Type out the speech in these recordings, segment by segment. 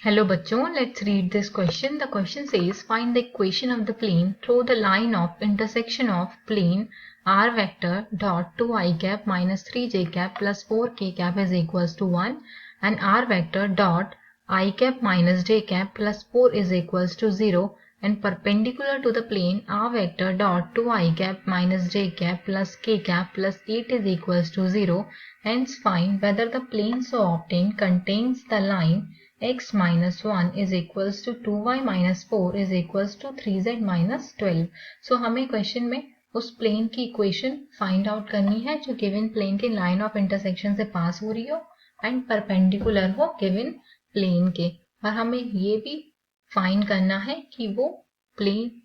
Hello bachcho, let's read this question. The question says find the equation of the plane through the line of intersection of plane r vector dot 2 I cap minus 3j cap plus 4k cap is equals to 1 and r vector dot I cap minus j cap plus 4 is equals to 0 and perpendicular to the plane r vector dot 2I cap minus j cap plus k cap plus 8 is equals to 0. Hence find whether the plane so obtained contains the line x minus 1 is equals to 2y minus 4 is equals to 3z minus 12. सो हमें question में उस plane की equation find out करनी है जो given plane के line of intersection से पास हो रही हो एंड परपेंडिकुलर हो गिवन प्लेन के, और हमें ये भी फाइंड करना है कि वो प्लेन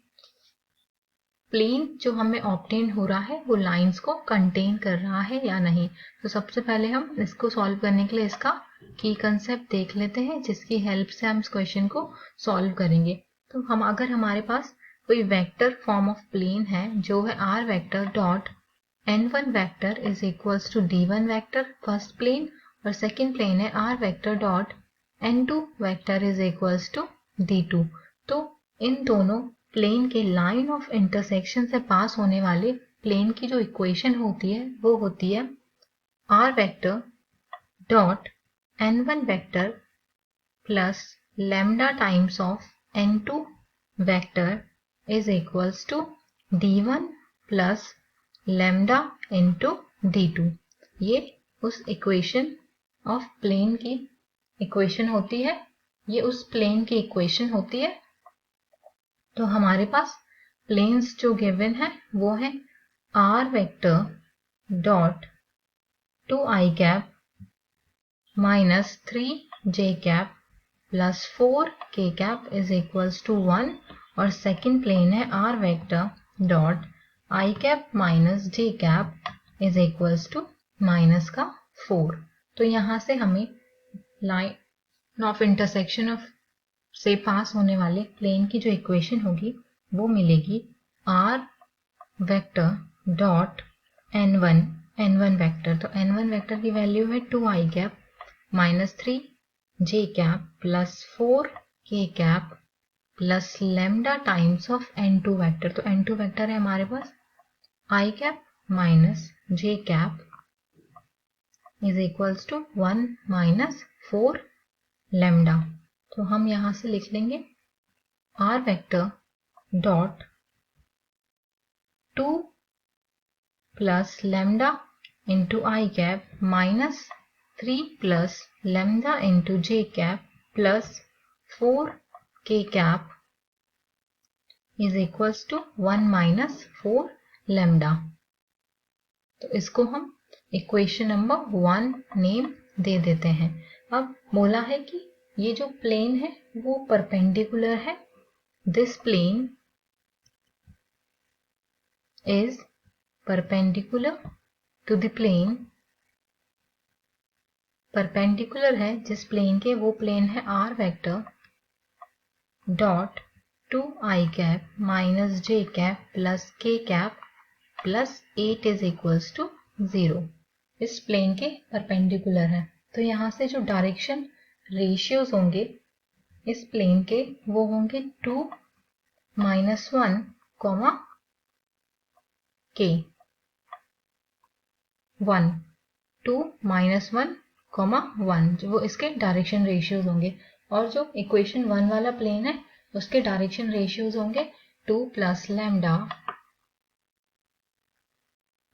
जो हमें ऑब्टेन हो रहा है वो लाइंस को कंटेन कर रहा है या नहीं. तो सबसे पहले हम इसको सॉल्व करने के लिए इसका की कंसेप्ट देख लेते हैं जिसकी हेल्प से हम इस क्वेश्चन को सॉल्व करेंगे. तो अगर हमारे पास कोई वेक्टर फॉर्म ऑफ प्लेन है जो है r vector dot n1 vector is equals to d1 vector first plane और सेकेंड प्लेन है r vector dot n2 vector is equals to d2. तो इन दोनों प्लेन के लाइन ऑफ इंटरसेक्शन से पास होने वाले प्लेन की जो इक्वेशन होती है वो होती है r vector dot n1 vector plus lambda times of n2 vector is equals to d1 plus lambda into d2. ये उस इक्वेशन ऑफ प्लेन की इक्वेशन होती है, ये उस प्लेन की इक्वेशन होती है. तो हमारे पास प्लेन्स जो गिवन है वो है r vector dot 2i cap minus 3j cap plus 4k cap is equals to 1 और सेकेंड प्लेन है r vector dot i cap minus j cap is equals to minus का 4. तो यहाँ से हमें लाइन ऑफ इंटरसेक्शन ऑफ से पास होने वाले प्लेन की जो इक्वेशन होगी वो मिलेगी are vector dot n1 vector. तो n1 वेक्टर की वैल्यू है 2i cap minus 3j cap plus 4k cap plus lambda times of n2 vector. तो n2 वेक्टर है हमारे पास i cap minus j cap is equals to 1 minus 4 lambda. तो हम यहां से लिख लेंगे r vector dot 2 plus lambda into i cap minus 3 plus lambda into j cap plus 4k cap is equals to 1 minus 4 lambda. तो इसको हम equation number 1 name दे देते हैं. अब बोला है कि ये जो प्लेन है वो परपेंडिकुलर है. This plane is perpendicular to the plane, perpendicular है जिस प्लेन के वो प्लेन है r vector dot 2i cap minus j cap plus k cap plus 8 is equals to 0. इस प्लेन के परपेंडिकुलर है. तो यहाँ से जो डायरेक्शन रेशियोज होंगे इस प्लेन के वो होंगे 2 minus 1 comma k 1 2 minus 1 comma 1 जो वो इसके डायरेक्शन रेशियोज होंगे. और जो इक्वेशन 1 वाला प्लेन है उसके डायरेक्शन रेशियोज होंगे 2 plus lambda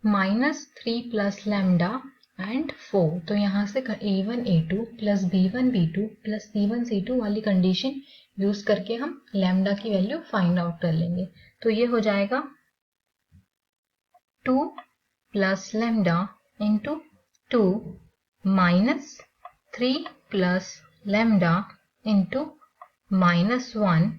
minus 3 plus lambda and 4. तो यहाँ से a1 a2 plus b1 b2 plus c1 c2 वाली कंडीशन यूज करके हम लैम्डा की वैल्यू फाइंड आउट कर लेंगे. तो ये हो जाएगा 2 plus lambda into 2 minus 3 plus lambda into minus 1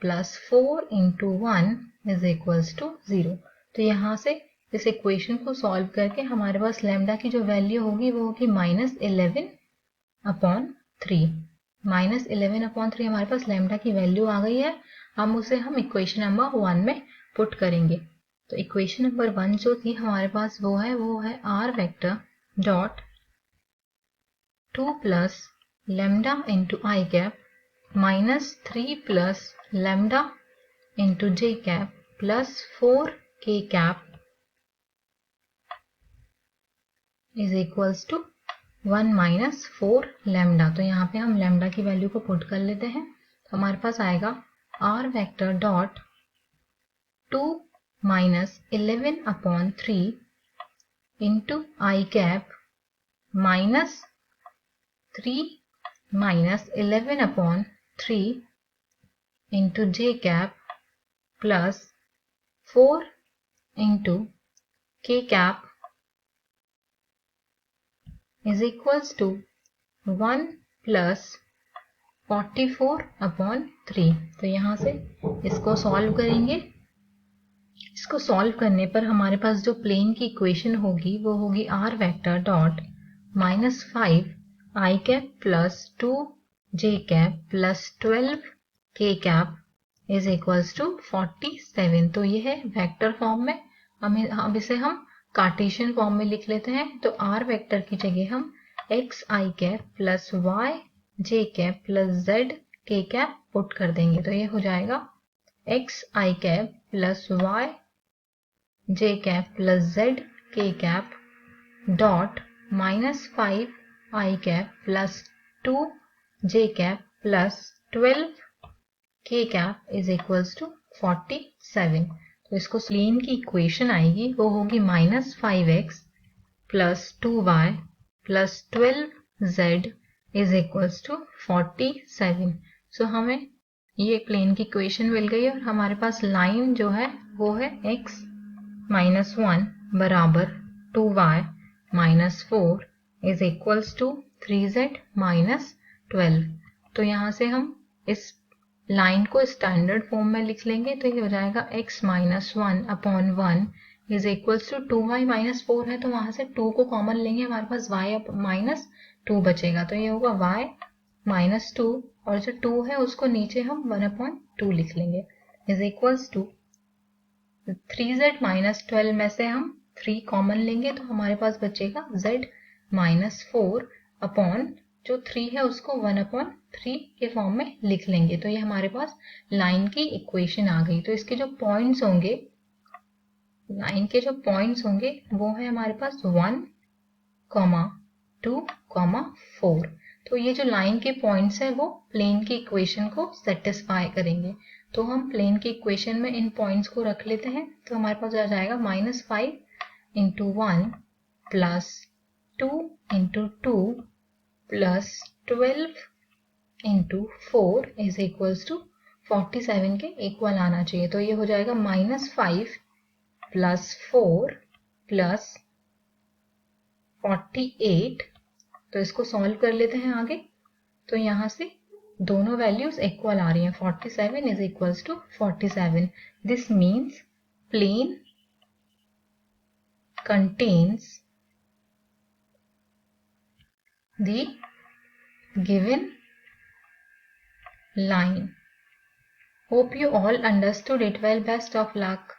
plus 4 into 1 is equals to 0. तो यहाँ से इस इक्वेशन को सॉल्व करके हमारे पास लैम्डा की जो वैल्यू होगी वो होगी माइनस 11 अपॉन 3. माइनस 11 अपॉन 3 हमारे पास लैम्डा की वैल्यू आ गई है. हम उसे इक्वेशन नंबर 1 में पुट करेंगे. तो इक्वेशन नंबर 1 जो थी हमारे पास वो है r vector dot 2 plus lambda into i cap -3 plus lambda into j cap plus 4 k cap is equals to 1 minus 4 lambda। तो यहाँ पे हम lambda की वैल्यू को पुट कर लेते हैं, तो हमारे पास आएगा r vector dot 2 minus 11 upon 3 into I cap minus 3 minus 11 upon 3 into j cap plus 4 into k cap is equals to 1 plus 44 upon 3। तो यहाँ से इसको सॉल्व करेंगे। इसको सॉल्व करने पर हमारे पास जो प्लेन की इक्वेशन होगी वो होगी r vector dot -5 I cap plus 2 j cap plus 12 k cap is equals to 47। तो ये है वेक्टर फॉर्म में। अब इसे हम कार्टेशियन फॉर्म में लिख लेते हैं। तो r वेक्टर की जगह हम x I cap plus y j cap plus z k cap put कर देंगे। तो ये हो जाएगा x I cap plus y j cap plus z k cap dot -5 I cap plus 2 j cap plus 12 k cap is equals to 47। तो इसको plane की equation आएगी वो होगी -5x plus 2y plus 12z is equals to 47। So हमें ये plane की equation मिल गई और हमारे पास लाइन जो है वो है x -1 बराबर 2y -4 is equals to 3z -12। तो यहाँ से हम इस लाइन को स्टैंडर्ड फॉर्म में लिख लेंगे। तो ये हो जाएगा x -1 upon 1 is equals to 2y -4 है, तो वहां से 2 को कॉमन लेंगे, हमारे पास y -2 बचेगा। तो ये होगा y -2 और जो 2 है उसको नीचे हम 1/2 लिख लेंगे इज इक्वल्स टू 3z -12 में से हम 3 कॉमन लेंगे, तो हमारे पास बचेगा z -4 अपॉन जो 3 है उसको 1/3 के फॉर्म में लिख लेंगे। तो ये हमारे पास लाइन की इक्वेशन आ गई। तो इसके जो पॉइंट्स होंगे, लाइन के जो पॉइंट्स होंगे वो है हमारे पास 1, 2, 4। तो ये जो लाइन के पॉइंट्स है वो प्लेन की इक्वेशन को सेटिस्फाई करेंगे। तो हम प्लेन की इक्वेशन में इन पॉइंट्स को रख लेते हैं। तो हमारे पास आ जाएगा -5 into 1 plus 2 into 2 plus 12 into 4 is equals to 47 के इक्वल आना चाहिए। तो ये हो जाएगा -5 प्लस 4 प्लस 48। तो इसको सॉल्व कर लेते हैं आगे। तो यहाँ से दोनों वैल्यूज इक्वल आ रही हैं, 47 is equals to 47। This means plane contains the given line. Hope you all understood it well. Best of luck.